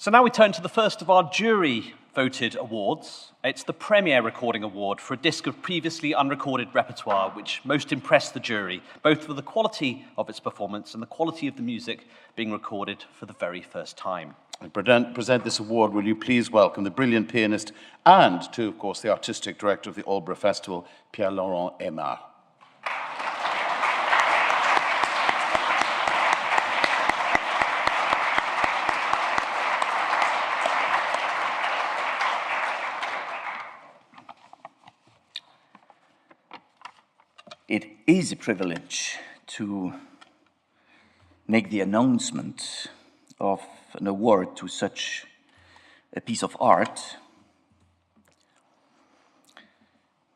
So now we turn to the first of our jury-voted awards. It's the Premier Recording Award for a disc of previously unrecorded repertoire which most impressed the jury, both for the quality of its performance and the quality of the music being recorded for the very first time. To present this award, will you please welcome the brilliant pianist and, of course, the artistic director of the Aldeburgh Festival, Pierre-Laurent Aimard. It is a privilege to make the announcement of an award to such a piece of art.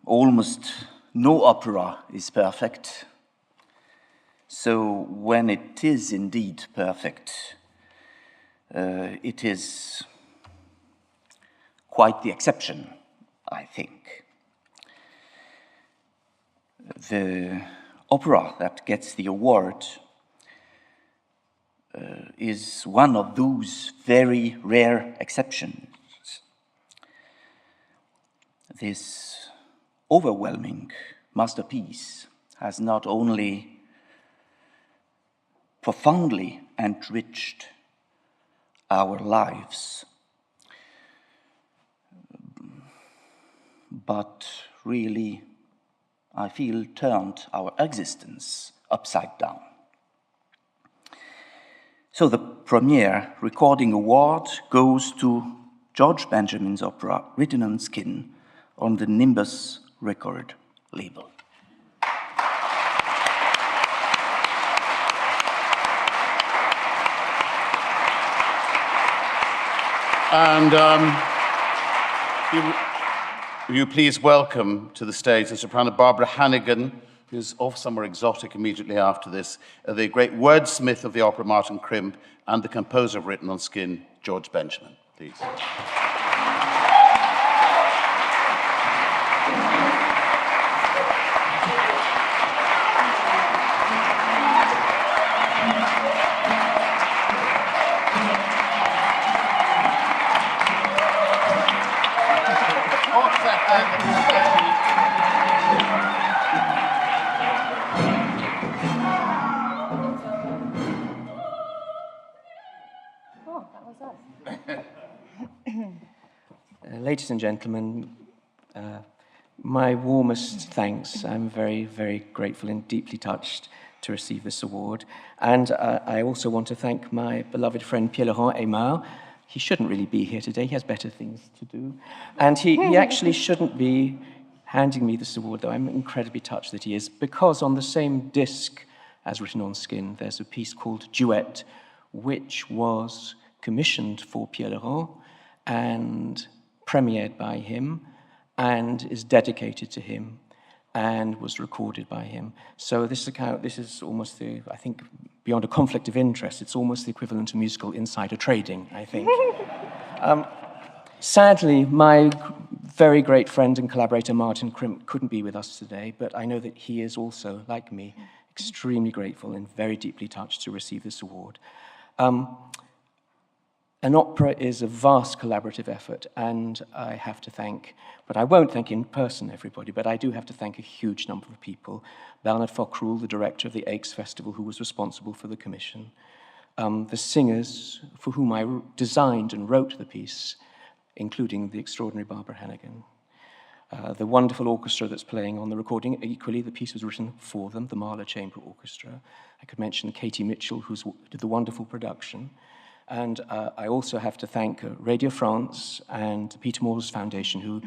Almost no opera is perfect, so when it is indeed perfect, it is quite the exception, I think. The opera that gets the award is one of those very rare exceptions. This overwhelming masterpiece has not only profoundly enriched our lives, but really, I feel, turned our existence upside down. So the Premier Recording Award goes to George Benjamin's opera Written on Skin on the Nimbus record label. And will you please welcome to the stage the Soprano Barbara Hannigan, who's off somewhere exotic immediately after this, the great wordsmith of the opera, Martin Crimp, and the composer of Written on Skin, George Benjamin, please. Ladies and gentlemen, my warmest thanks. I'm very, very grateful and deeply touched to receive this award. And I also want to thank my beloved friend Pierre-Laurent Aimard. He shouldn't really be here today. He has better things to do. And he actually shouldn't be handing me this award, though I'm incredibly touched that he is, because on the same disc as Written on Skin, there's a piece called Duet, which was commissioned for Pierre-Laurent and premiered by him and is dedicated to him and was recorded by him. So this is almost I think, beyond a conflict of interest, it's almost the equivalent to musical insider trading, I think. Sadly, my very great friend and collaborator, Martin Crimp, couldn't be with us today, but I know that he is also, like me, extremely grateful and very deeply touched to receive this award. An opera is a vast collaborative effort, and I have to thank, but I won't thank in person everybody, but I do have to thank a huge number of people. Bernard Fockrul, the director of the Aix Festival, who was responsible for the commission. The singers for whom I designed and wrote the piece, including the extraordinary Barbara Hannigan. The wonderful orchestra that's playing on the recording. Equally, the piece was written for them, the Mahler Chamber Orchestra. I could mention Katie Mitchell, who did the wonderful production. And I also have to thank Radio France and the Peter Moores Foundation, who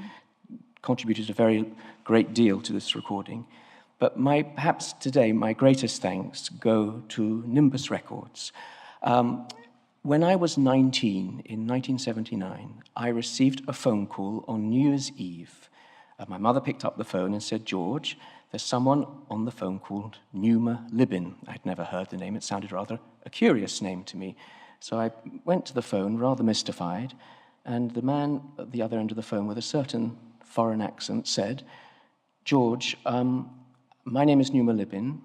contributed a very great deal to this recording. But perhaps today, my greatest thanks go to Nimbus Records. When I was 19, in 1979, I received a phone call on New Year's Eve. My mother picked up the phone and said, "George, there's someone on the phone called Numa Libin." I'd never heard the name. It sounded rather a curious name to me. So I went to the phone, rather mystified, and the man at the other end of the phone with a certain foreign accent said, "George, my name is Numa Libin.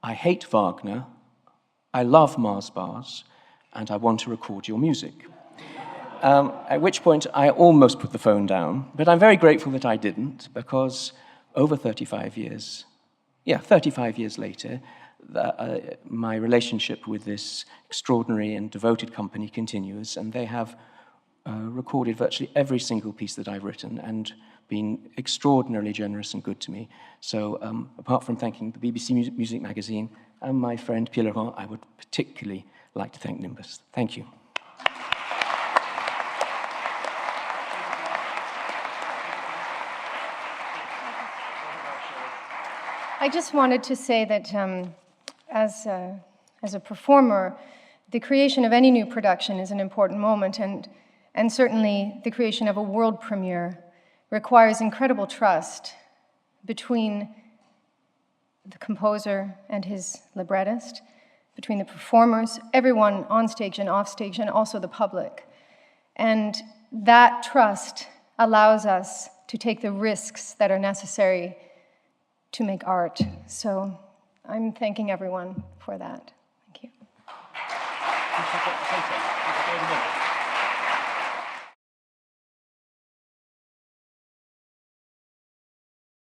I hate Wagner. I love Mars bars, and I want to record your music." At which point I almost put the phone down, but I'm very grateful that I didn't, because over 35 years later, my relationship with this extraordinary and devoted company continues, and they have recorded virtually every single piece that I've written and been extraordinarily generous and good to me. So apart from thanking the BBC Music Magazine and my friend Pierre-Laurent, I would particularly like to thank Nimbus. Thank you. I just wanted to say that as a performer, the creation of any new production is an important moment, and certainly the creation of a world premiere requires incredible trust between the composer and his librettist, between the performers, everyone on stage and off stage, and also the public. And that trust allows us to take the risks that are necessary to make art. So I'm thanking everyone for that. Thank you.